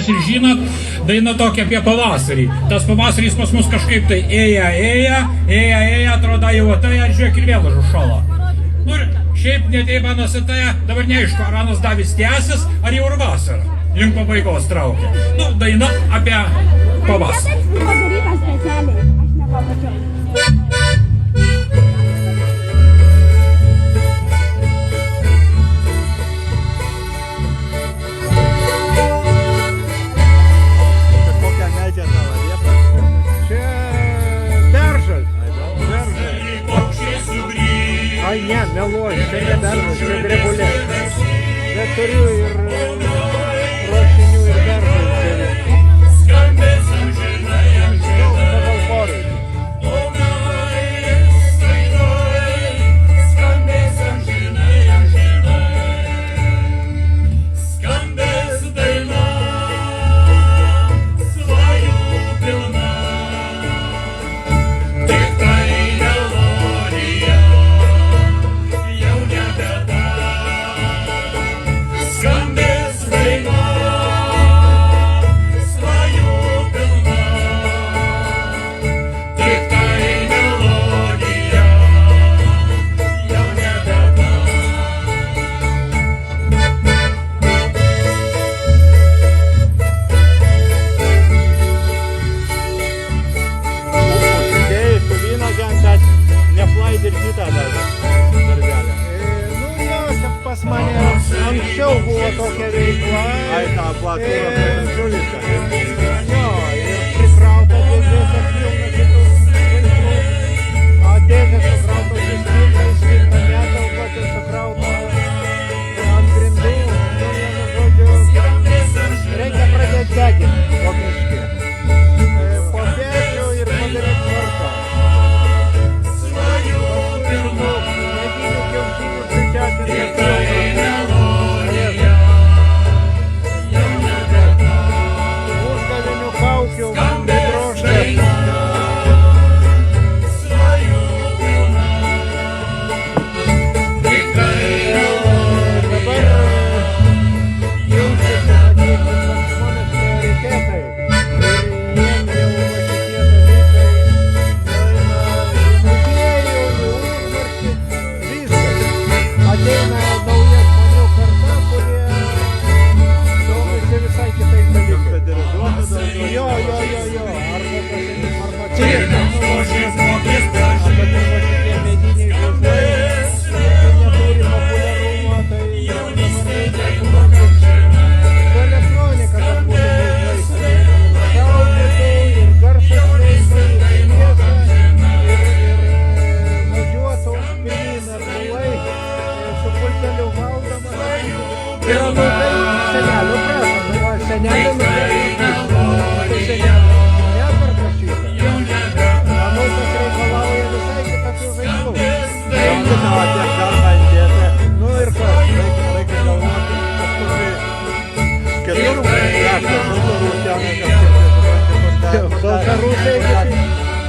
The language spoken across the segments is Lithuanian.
Ir žinot, daina tokia apie pavasarį. Tas pavasarys pas mus kažkaip tai ėja, atrodo jau tai, ar žiūrėk ir vėl žušalo. Nu ir šiaip netei mano sitaja, dabar neaišku, ar anas davis tęsis, ar jau ir vasara. Link pabaigos traukia. Nu, daina apie pavasarį. Padaryta specialiai, aš nepamačiau. Ai ne, meluoju, čia ne beržas, čia drebulė. Bet turiu ir ruošinių ir beržas. Pagal chorui. Anksčiau buvo tokia veikla. Ai, tą platūrą žuliką. Jo, ir prikrauta dėžėse pilna kitų veiklų. O dėžės sukrautos išpiltais, pilna netelpotė sukrauta ant grindų. Nu, vienu žodžiu, reikia pradėti deginti po biškį. Po pėdžių ir padaryti tvarką. Medinių kiaušinių pričiatinti.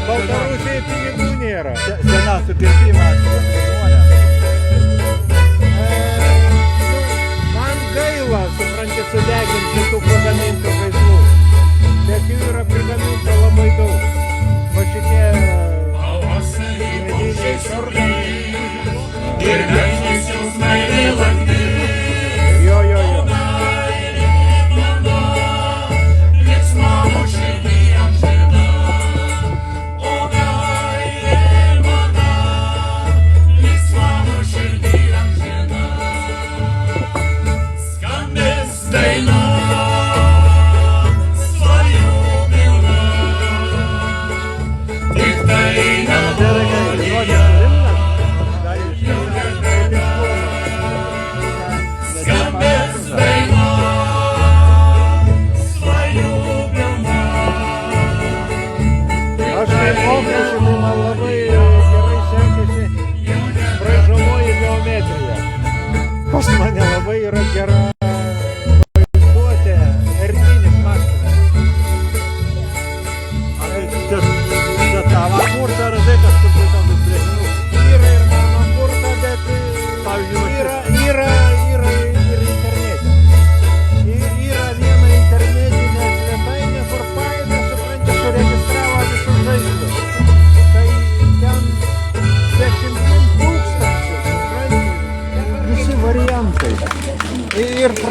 Baltarusiai pinigų nėra. Sena supirkimas. Man gaila, supranti, sudeginti šitų pagamintų žaislų. Bet jų yra prigaminta labai daug. Va šitie mediniai šortai. Jo.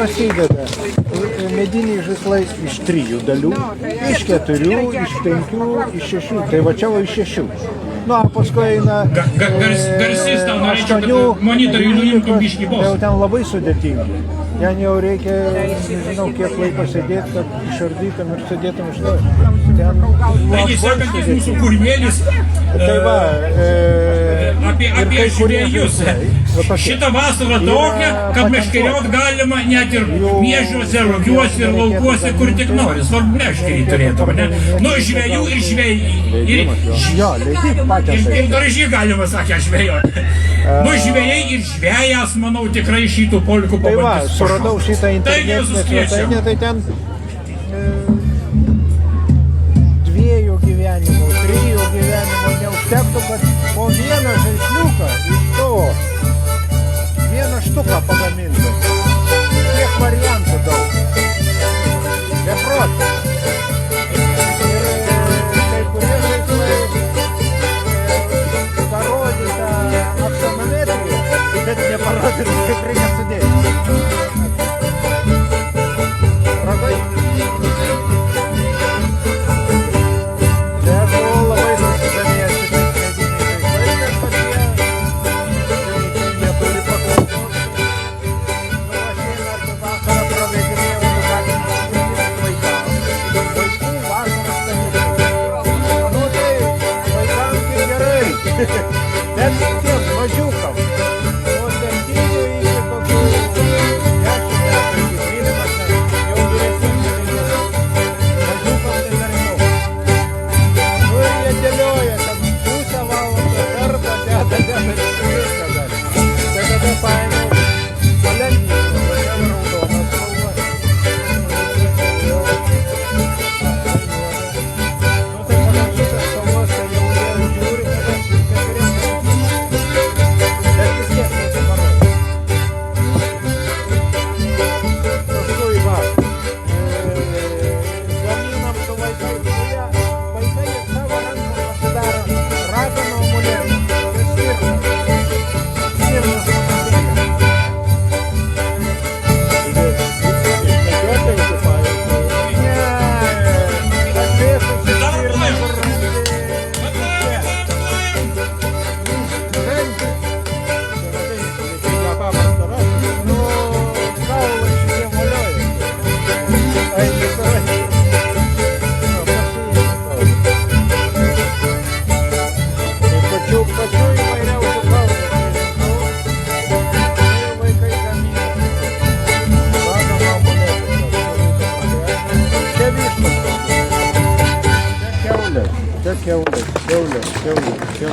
prasideda mediniai žaislai iš 3 dalių, iš 4, iš 5, iš 6. Tai va čia va iš 6. Nu, o paskui eina Garsys tau norėčiau, kad monitorių nuimtum biškį Tai jau bos. ten labai sudėtingi. Ten jau reikia, nežinau, kiek laiko sėdėti, kad išardytum ir sėdėtum iš to. Taigi, sekantis mūsų kūrinėlis Tai va, apie žvėjus. Šitą vasarą tokia, kad meškeriot galima net ir miežiuose, rugiuose ir laukuose, kur tik nori. Svarbu meškerį turėtų, ne? Nu, žvėjų ir žvėjai. jo, leidyk patys. Ir daržį galima, sakė, žvėjoti. Nu, žvėjai ir žvėjas, manau, tikrai šitų polkų Tai va, pabandys. suradau šitą Taigi, visus internetinę kviečiam. svetainę, tai ten 2 gyvenimų, 3 gyvenimų neužtektų, kad po vieną žaisliuką iš to vieną štuką pagamintų. Tiek variantų daug. Beprotis. Ir kai kurie žaislai parodyta aksonometrija, bet neparodyta, kaip reikia sudėti. Radai? Tai aš buvau labai susidomėjęs šitais mediniais žaislais, kad jie neturi paklausos. Nu, aš vieną vasarą pravedinėjau edukacinės vaikams. Vaikų vasaros stanikai. Nu tai, vaikams tai gerai. Bet tiems mažiukams. Nuo 7 iki kokių 10 metų iki 12 metų. Jau vyresniems nereikia. Mažiukams tai dar daug. Nu ir jie dėlioja ten pusę valandos, arba deda viską gali. Tai tada paėmiau palengvinimą, važiavo raudoną spalvą. Nu tai panašiukas spalvos, tai jau jie žiūri, tada kai kurie bet vis tiek nesiparodė. Paskui va, gaminam su vaikais, kurie vaikai savo rankom pasidaro ragano amuletą. Tai stirnas. Stirnas pamatėlė. Medžiotojai kaip pavyzdžiui. Ne, atvėsusi stirną, kur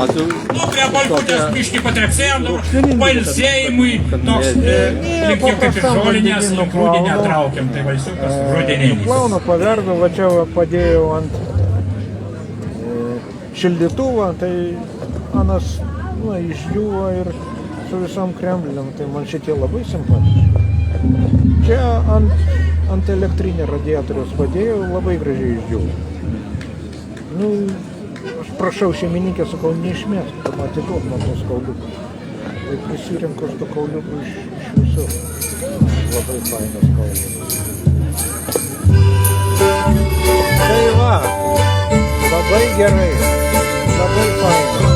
A tu Nu, prie polkutės biškį patrepsėjom, dabar pailsėjimui toks, lyg jau kaip ir žolinės, link rūdinę traukiam, tai valsiukas rudenėlis. Plaunu paverdu, va čia va padėjau ant šildytuvo, tai anas nu, išdžiūvo ir su visom krembliam, tai man šitie labai simpatiški. Čia ant elektrinį radiatorius padėjau, labai gražiai išdžiūvo. Nu, aš prašau šeimininkę, sakau, neišmest, kad atiduok man tos kauliukus. Tai prisirinko aš tų kauliukų iš visur. Labai fainas kauliukas. Tai va, labai gerai, labai faina.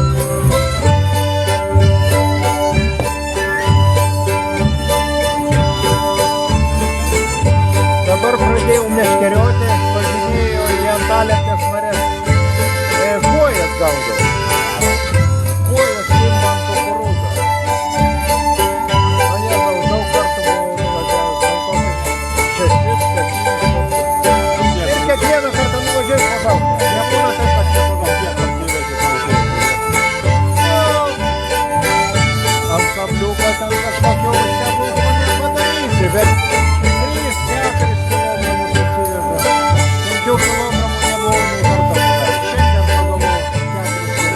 Dabar pradėjau meškerioti, važinėjau į Antalėkės marias. Kojas gaudau. Kojas kimba ant kukurūzą. O ne, daug kartų buvau nuvažiavęs, gal kokius 6, 7. Ir kiekvieną kartą nuvažiuoju pagauti. Nebūna taip, kad nepagauti. Ant kabliuko ten kažkokio stebuklų nepadarysi, bet 3-4 kilogramus atsiveža. 5 kilogramų nebuvau nei kartą padaręs. Šiandien pagalvojau 4 kilogramų.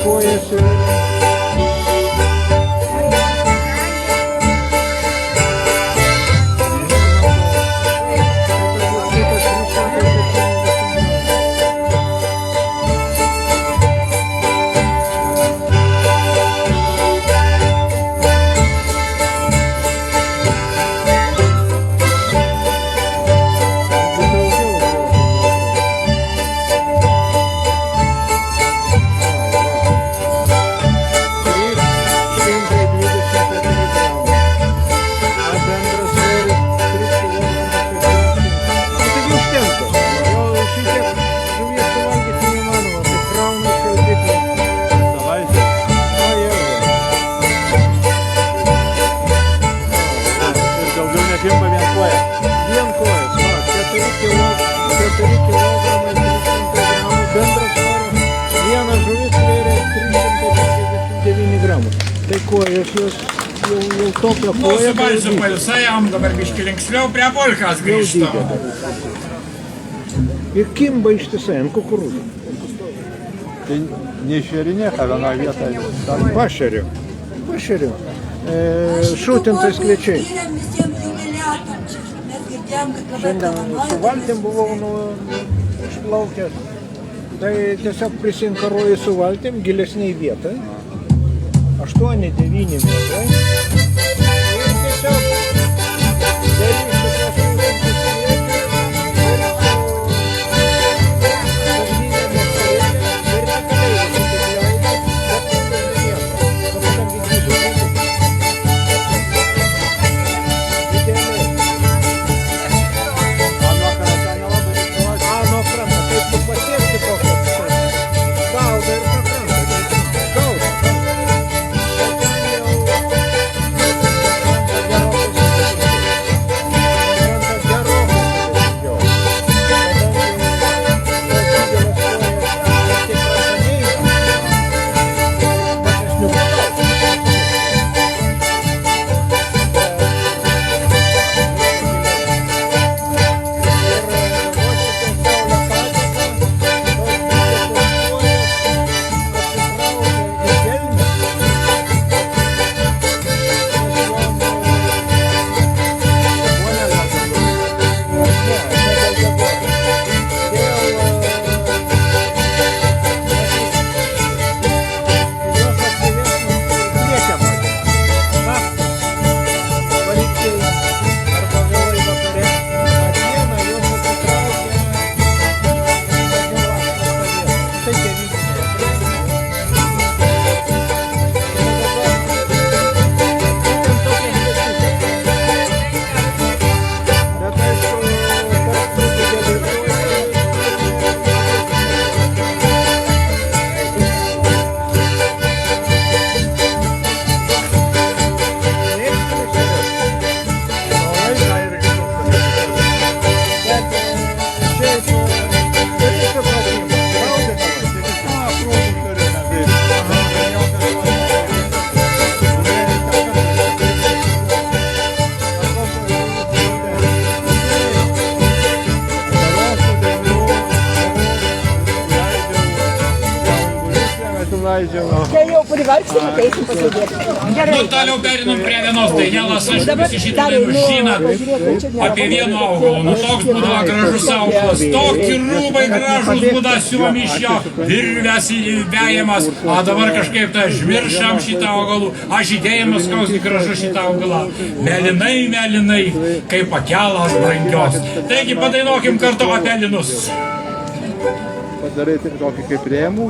kojas ir kojas jos jau tokio Nu, su balsu pailsėjom, dabar biški linksmiau prie polkas grįžtam. Ir kimba ištisai ant kukurūzų. Tai neišėrinėta viena vieta. Pašeriu. Šūtintais kviečiai. Šiandien su valtim buvau išplaukęs. Tai tiesiog prisinkaruoju su valtim gilesniai vietai. 8-9 metrai. Ir tiesiog Čia jau privalgsim, ateisim pasėdėti. Nu, toliau perinam prie vienos dainelės, aš visi šitą dainų žinot apie vieno augalą. Nu, toks būdavo gražus augalas, tokį rūbai gražus būda siūlomi iš jo, virvės įvėjimas, o dabar kažkaip tai žviršam šitą augalų, a žydėjimas koks gražus šitą augalą. Melinai, kaip pakelas brangios. Taigi padainuokim kartu apie linus. Padarai tik tokį kaip rėmų.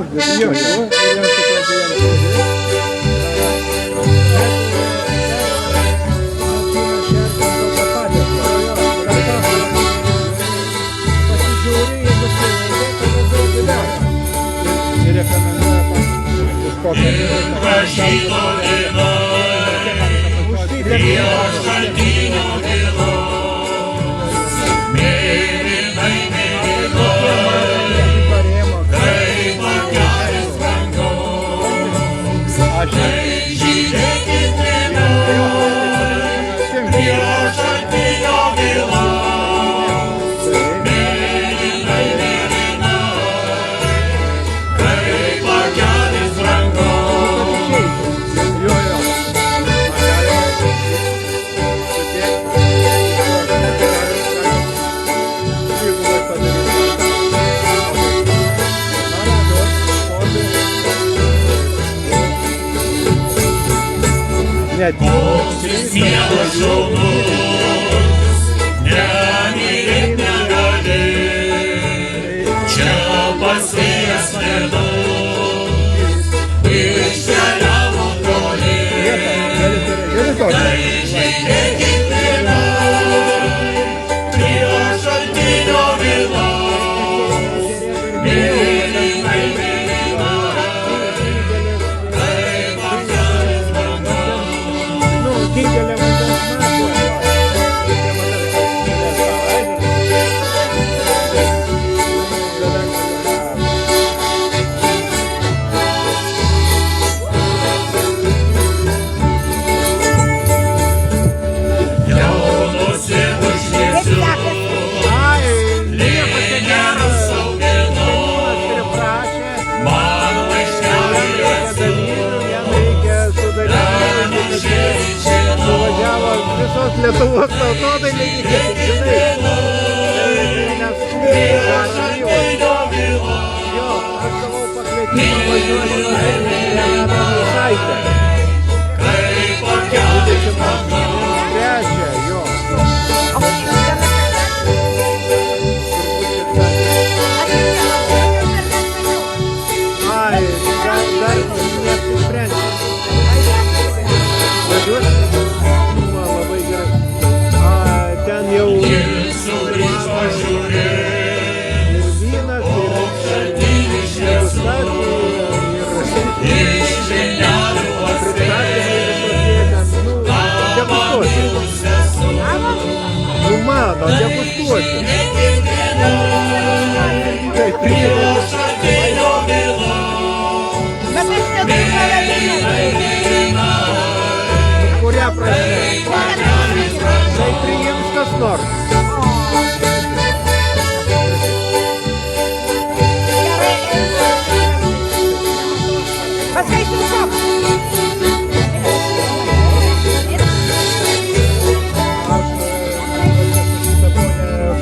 Pražydo diena, prie šaltinio gilaus, mėlynai, kaip pakelis brangaus, tai žydėkit linoj, prie šaltinio gilaus, mėlynai, kaip pakelis brangaus. net Mielas šaunus, nemylėt negali, čia pasvėjęs medus, iškeliavo toli, tai žiūrėkit prie šaltinio vilos, mėlynai, kaip apžalis dangus. nu, didelė vandens masė. Jaunusi užgėsiu, Ai, nieko čia geras nėra. auginu, Priprašė, man laiškelį dalyvių jam reikia sudaryti. Suvažiavo visos Lietuvos tautodailininkai, žinai. Nes jo, aš gavau pakvietimą važiuoti į Renatą Musaitę. kaip pakelti žmogų. Trečią, jo. Ai, dar neapsisprendžiau. Važiuoti? Va, labai gerai. Ten jau Jis sugrįžo žiūrėt, ir vynas, ir degustas, iš žinelių atskrės, degustuoti. sesuo. Nu mano, degustuoti. Tai priėjo. Šaltinio vilo, Kurią prasme? Tai priims kas nors.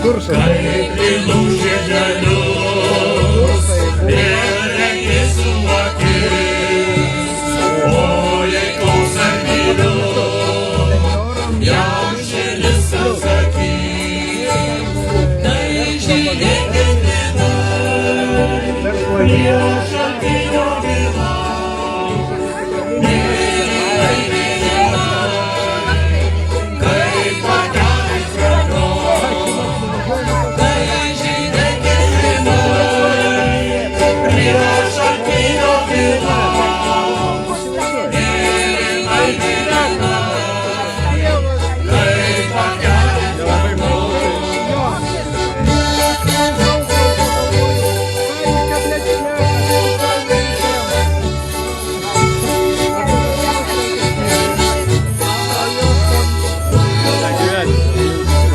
Kursai. kaip įlūžė galius, ir regėsiu akis, o jei klausai myliu, jam šilis atsakys, tai žiūrėkit prie šaltinio vilo, kaip pakelės rankos, tai žiūrėkit prie šaltinio vilo, kaip pakelės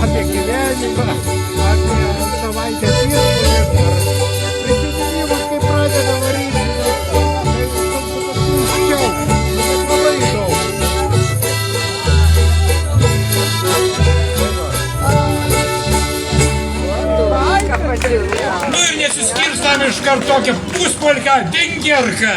Apie gyvenimą, apie savaitę pirmą, prisiminimus, kai pradeda varyti, tai užčiau, labai daug. Nu ir nesiskirstam iš karto tokią puspolkę dingerką.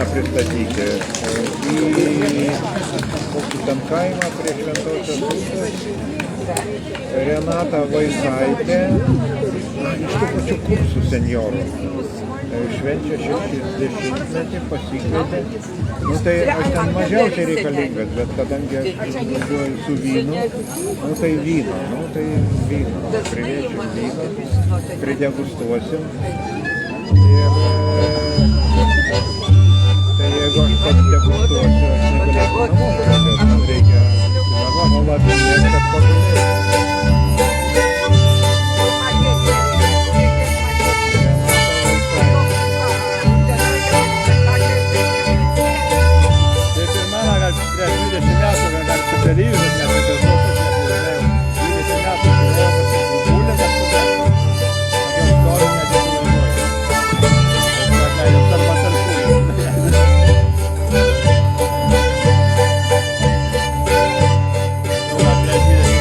Vyną pristatyti į kokį ten kaimą prie Šventosios upės. Renata Vaisaitė iš tų pačių kursų senjorų. Švenčia 60-metį, pasikvietė. Nu tai aš ten mažiausiai reikalingas, bet kadangi aš važiuoju su vynu, nu tai vyno, priviečiam vyno, pridegustuosim. Ir tai jeigu aš pats degustuosiu, aš negalėsiu namo pradėti, man reikia nuolapinės, kad pagulėsiu. Prieš 20 metų dar su televizorius nepasiekotas, nežinau, 20 metų turėjau pasibūlę, bet tokiam stovi nežinau. Bet ką jums arba tarpūlė. Prieš 20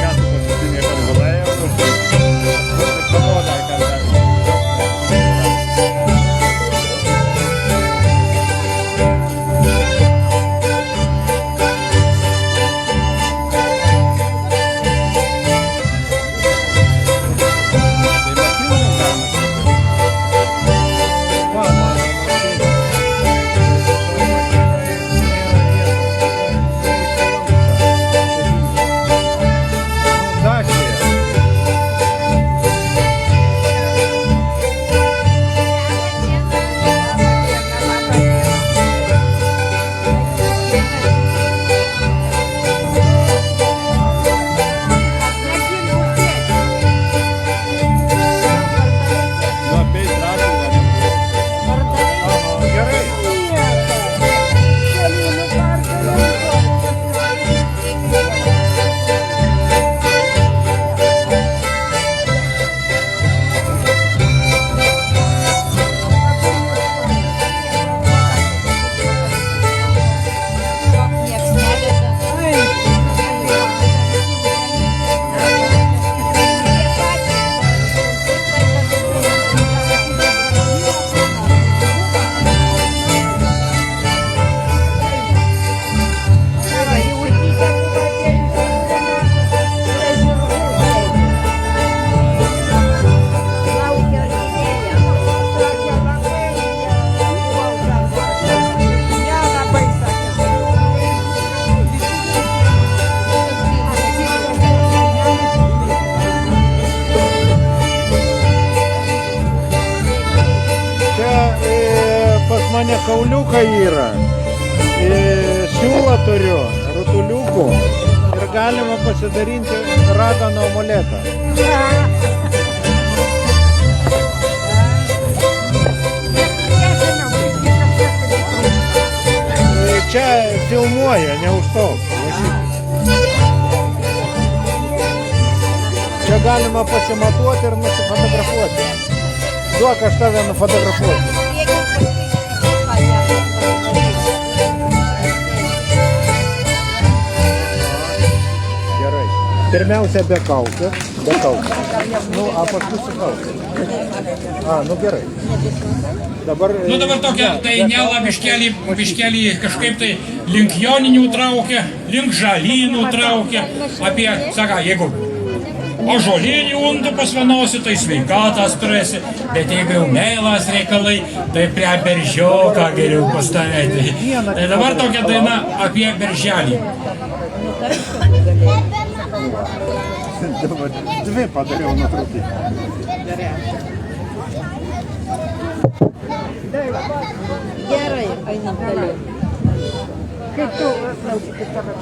metų pasibūlė, kad gulėjau, parodai, kad mane kauliukai yra, siūlą turiu, rutuliukų ir galima pasidarinti raganą amuletą. Čia filmuoja, ne už to. Čia galima pasimatuoti ir nusifotografuoti. Duok, aš tave nufotografuoti. Pirmiausia be kaukės, nu, a paskui su kaukės. Nu gerai. Dabar tokia, tai Nela biškelį kažkaip tai link joninių traukia, link žalynų traukia, apie, saka, jeigu ąžuolinį undų pasvanosi, tai sveikatas turėsi, bet jeigu jau meilas reikalai, tai prie beržioką geriau pastovėti. Tai dabar tokia daina apie berželį. Dabar dvi padariau nuotraukai. Gerai, einam toliau. Kaip tu klausi, kaip tavo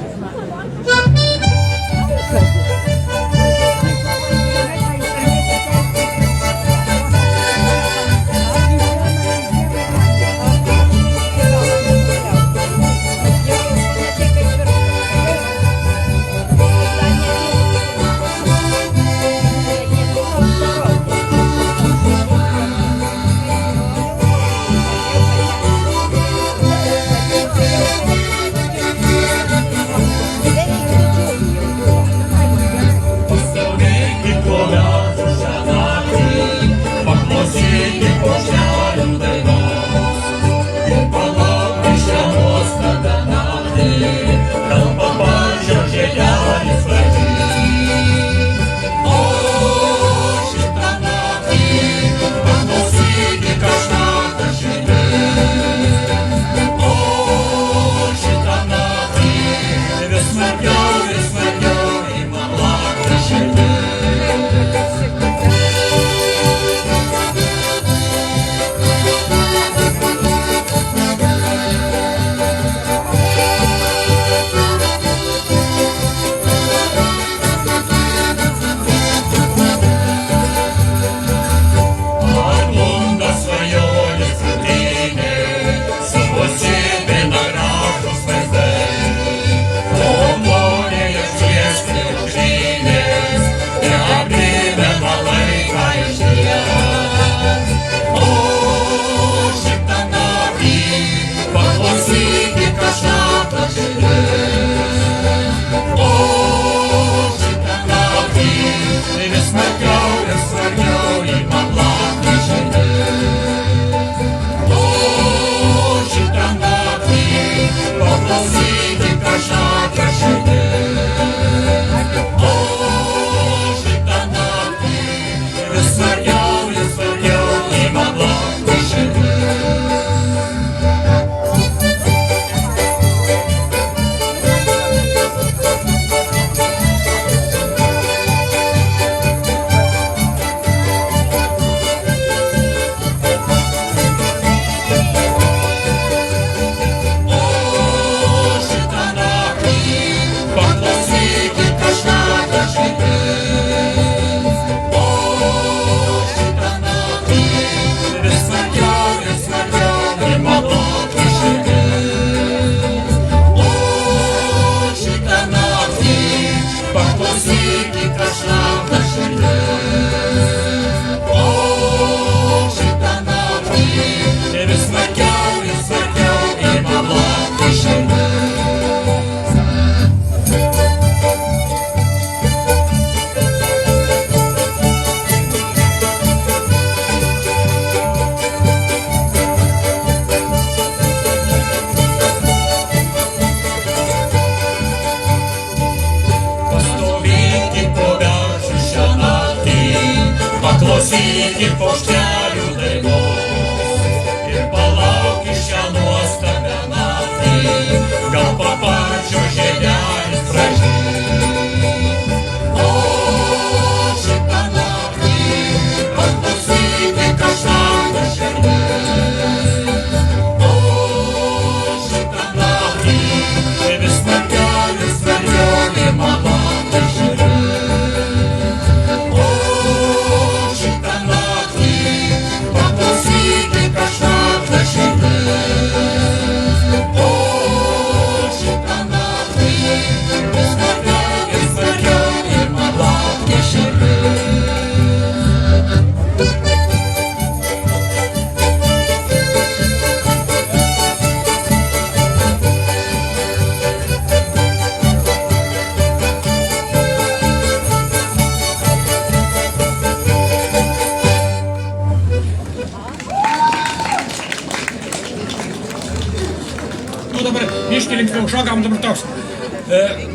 biškį linksmiau šokam, dabar toks,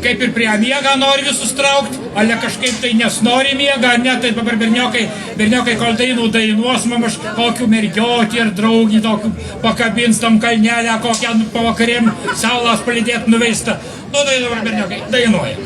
kaip ir prie miega nori visus traukti, ale kažkaip tai nesnori miega, ne, tai dabar berniokai kol dainų dainuos, aš kokių mergiotį ir draugį tokių pakabins tam kalnelę, kokią pavakarėm saulas palidėt nuveista. Nu, tai dabar berniokai dainuoja.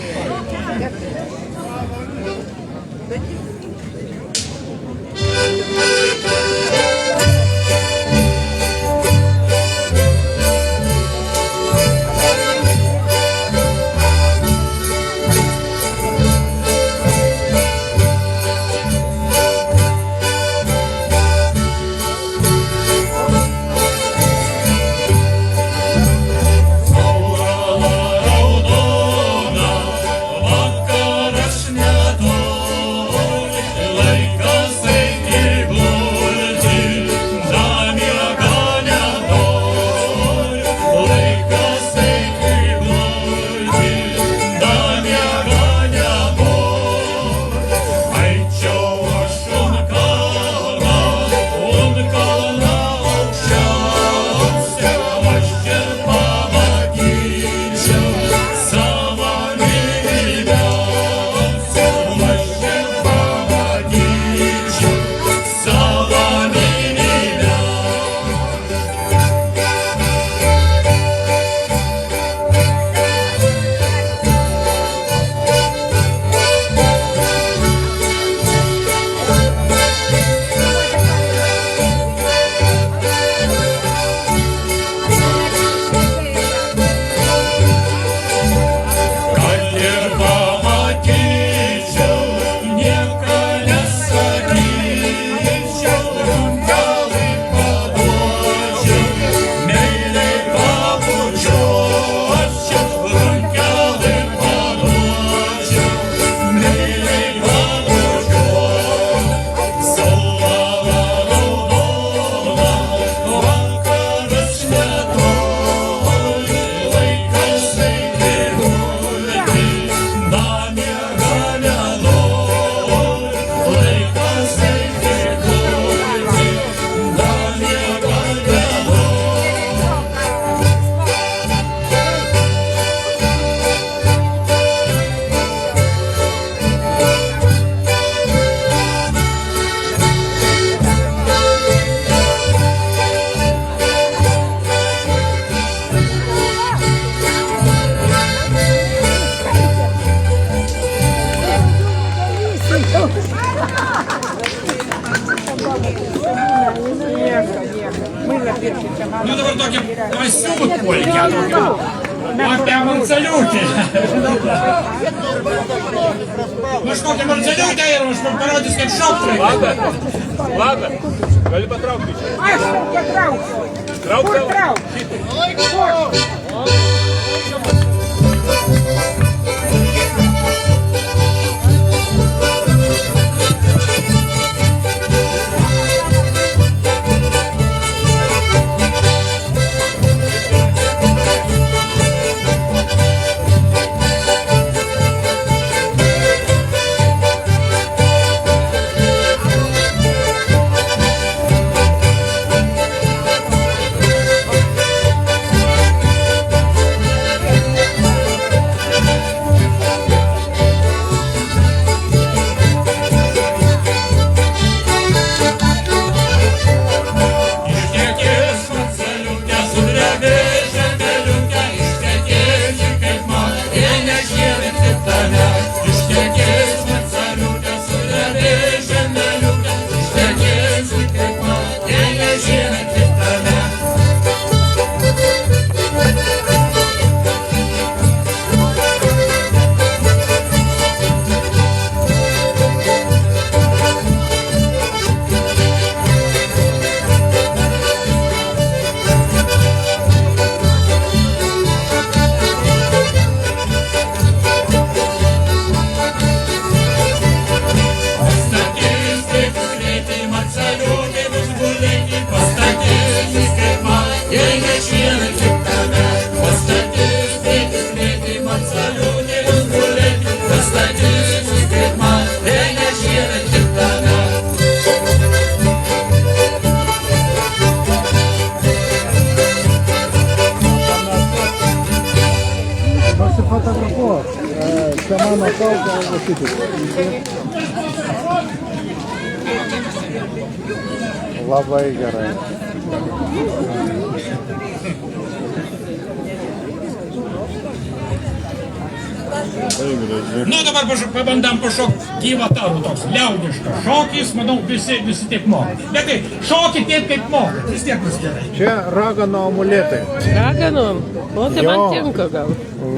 Nu dabar tokia pasiutpolkė tokia. Apie Marceliūtį. Aš kokią Marceliūtę ir aš parodys, kaip šokt reikia. Vlada, gali patraukti čia. Aš kokią trauksiu. Kur trauksiu? mano kalbą, o šitai. Labai gerai. Nu dabar pabandam pašokti gyvą tarų toks liaudiškas šokis, manau visi taip moka. Bet tai šokį taip kaip moka, vis tiek bus gerai. Čia ragano amuletai. Raganom? O, tai man tinka gal.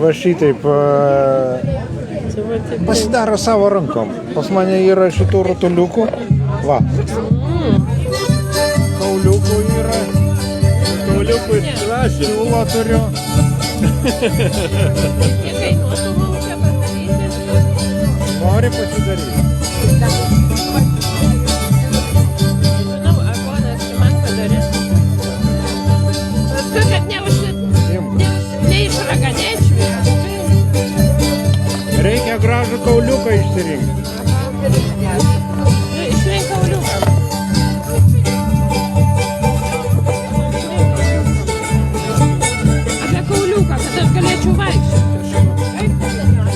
Va šitaip pasidaro savo rankom. Pas mane yra šitų rutuliukų. Va. Kauliukų yra. Kauliukų siūlo turiu. Kiek kainuotų mums čia padaryti? Nori pasidaryti. Žinau, ponas man padarys. Paskui, kad neišraganečiau. Reikia gražų kauliuką išsirinkti. Išrink kauliuką. Apie kauliuką, kad aš galėčiau vaikščioti.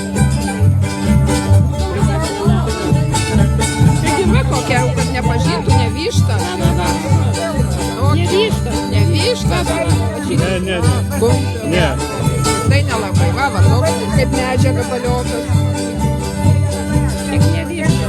Taigi va kokia, kad nepažintų, nevyšta. Nevyšta. Nevyšta. Ne. Ne. Tai nelabai, va, toks kaip medžiaga baliokas. Tik nevyšta.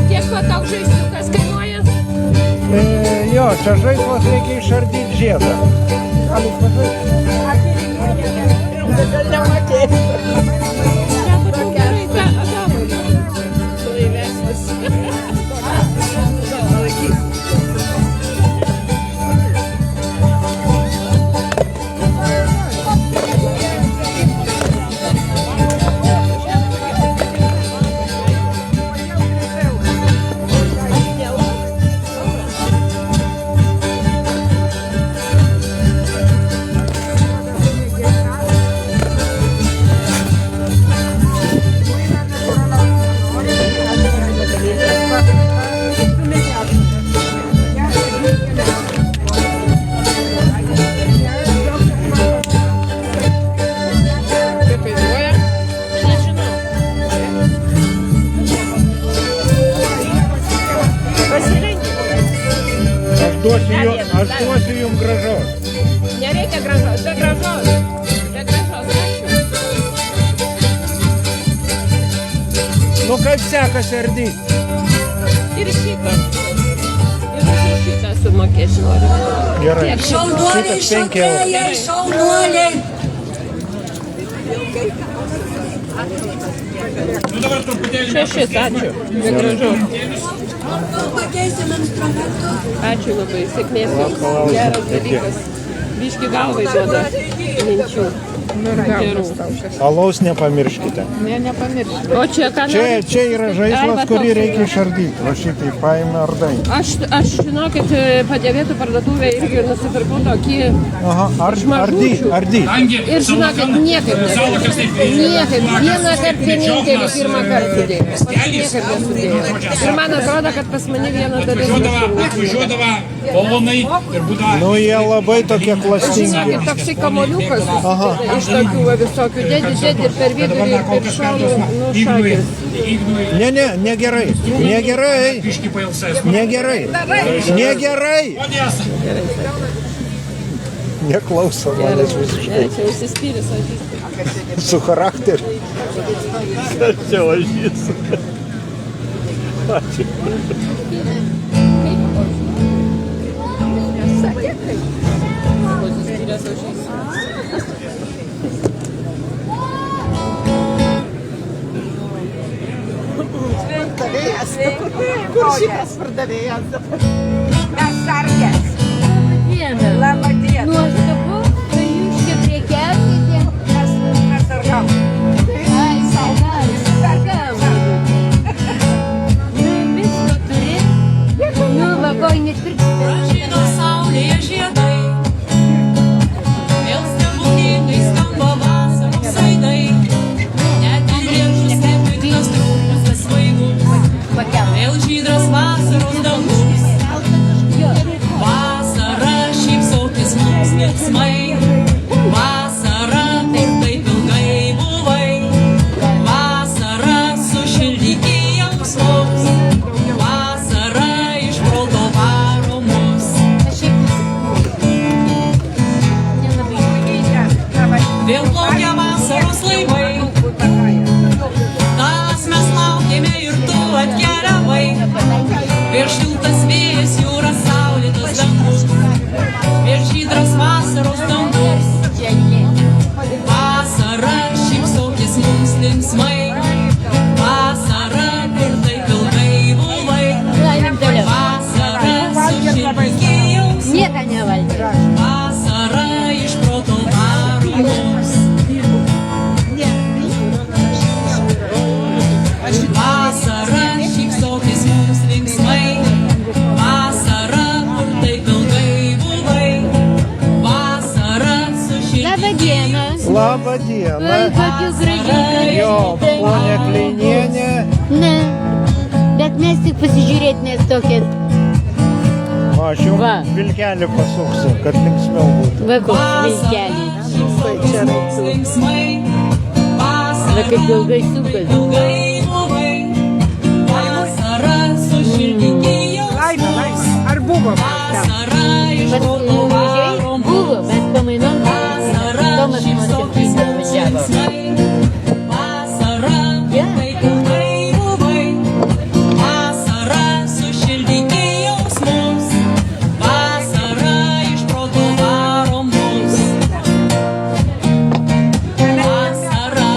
Kiek va toks žaisliukas kainuoja? Jo, čia žaislas reikia išardyti žiedą. Aš duosiu jums gražos. Nereikia gražos, be gražos. Be gražos, ačiū. Nu kaip sekasi ardyti? Ir šitą. Ir už šitą sumokėsiu noriu. Gerai. Šaunuoliai, Šitas 5 eurų. šokėjai, šaunuoliai. Nu dabar truputėlį... Šešis, ačiū. Be gražos. Pakeisim instrumentus. Ačiū labai, sėkmės jums. Geras dalykas. Biški galvai duoda minčių. Gerų. Alaus nepamirškite. Ne, nepamiršti. O čia ką nori? Čia yra Ai, žaislas, va kurį toks. reikia išardyti. Va šitai paėmė ardai. Aš žinokit, padėvėtų parduotuvę irgi nusipirkau tokį Aha, mažučių. ardyt. Kadangi Ir žinokit, niekaip Salakas taip... Niekaip, vieną kartą vienintelį pirmą kartą sudėjau. Niekaip nesudėjau. Ir man atrodo, kad pas mane viena dalis. Atvažiuodavo balonai ir būdavo... Nu, jie labai tokie klastingi. Žinokit, toksai kamoliukas Aha. iš tokių va, visokių dedi ir per vidurį ir per šonų, nu, šakės. Ne, negerai. Negerai. Biški pailsės. Negerai. Negerai. Odės. Neklauso manęs visiškai. Čia užsispyręs ožys. Su charakteriu. Čia ožys. Ačiū. Užsispyręs ožys. Kur šitas pardavėjas? Mes sargės. Labą dieną. Nuostabu, tai jūs čia prekiaujate? Mes sargam. Ai, sargam. Nu, visko turi? Nu, va, ko net pirkti. Žino saulėje žiedai. šaltas vėjas, jūra, saulėtas dangus ir žydras vasaros dangus. Vasara, šypsokis mums linksmai, vasara, kur taip ilgai buvai, vasara, sušilpiki jausmai, Nieko nevaldė. vasara, iš proto varo mus. Vasara, šypsokis mums linksmai, vasara, kur taip ilgai buvai, vasara, Labą sušilpiki dieną. Labą dieną. Oi, kokių gražių Jo, gražių. ponė Kleinienė. Ne, bet mes tik pasižiūrėti, nes tokie, Aš jau Va. vilkelį pasuksiu, kad linksmiau būtų. va koks vilkelis. mums linksmai, Va kaip ilgai sukas. ilgai buvai, vasara, sušilpiki jausmus, Ar buvo? vasara, iš Pas proto gražiai varo buvo, mus. mes pamainom. Vasara, Tomas šypsokis Martinas mums važiavo. linksmai, vasara, Ja. kaip ilgai buvai, vasara, sušildyki jausmus, vasara, iš proto varo mus. Vasara,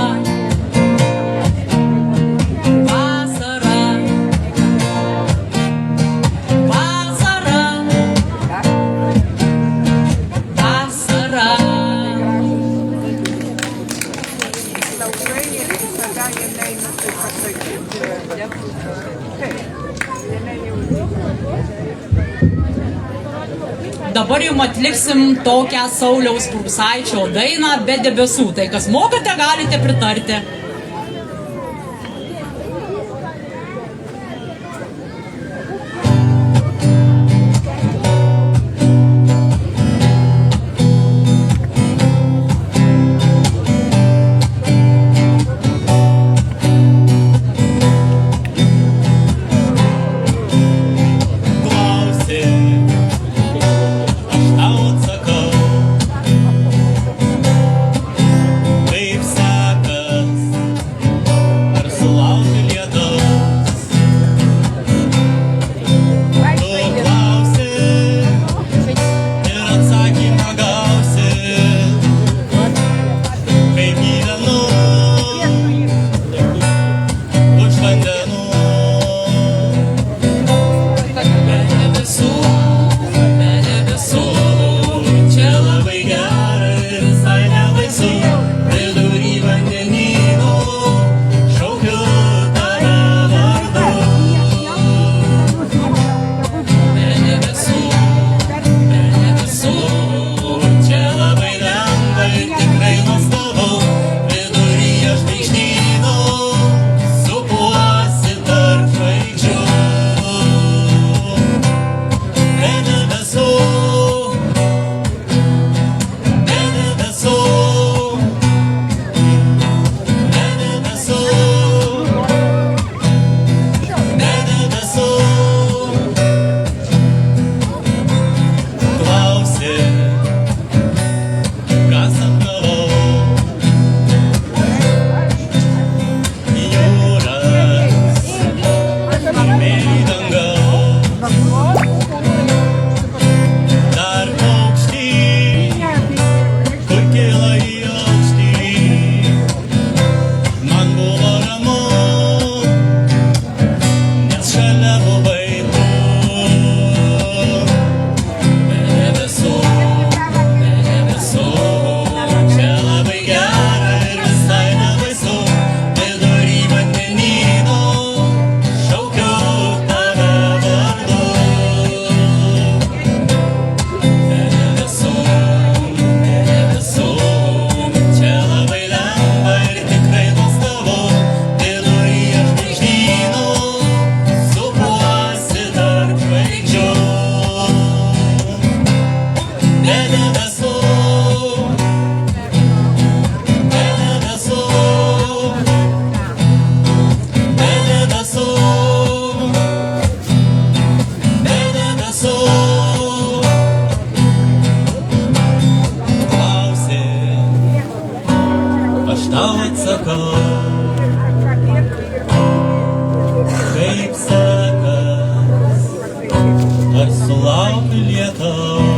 vasara, vasara, vasara. Dabar jums atliksim tokią Sauliaus Prūsaičio dainą Be debesų. Tai kas mokate, galite pritarti. Klausi, aš tau atsakau, kaip sekas, ar sulauki lietaus. Tu klausi ir atsakymą gausi, kaip gyvenu už vandenų. Be debesų, Čia labai gera ir visai nebaisu, vidury vandenyno šaukiu tave vardu. be debesų, Čia labai lengva ir tikrai nuostabu, vidury žvaigždyno supuosi tarp žvaigždžių. Be debesų, be debesų, be debesų, be debesų. Klausi, ką sapnavau, jūras, mėly dangaus, dar aukštyn, kur kyla į aukštyn. Man buvo ramu, nes šalia buvai tu. Be debesų, čia labai gera ir visai nebaisu, vidury vandenyno šaukiu tave vardu. Be debesų, čia labai lengva ir tikrai nuostabu, vidury žvaigždyno supuosi tarp žvaigždžių. Be debesų, be debesų, be debesų, be debesų. Klausi, aš tau atsakau, kaip sekas, sulaukiu lietaus.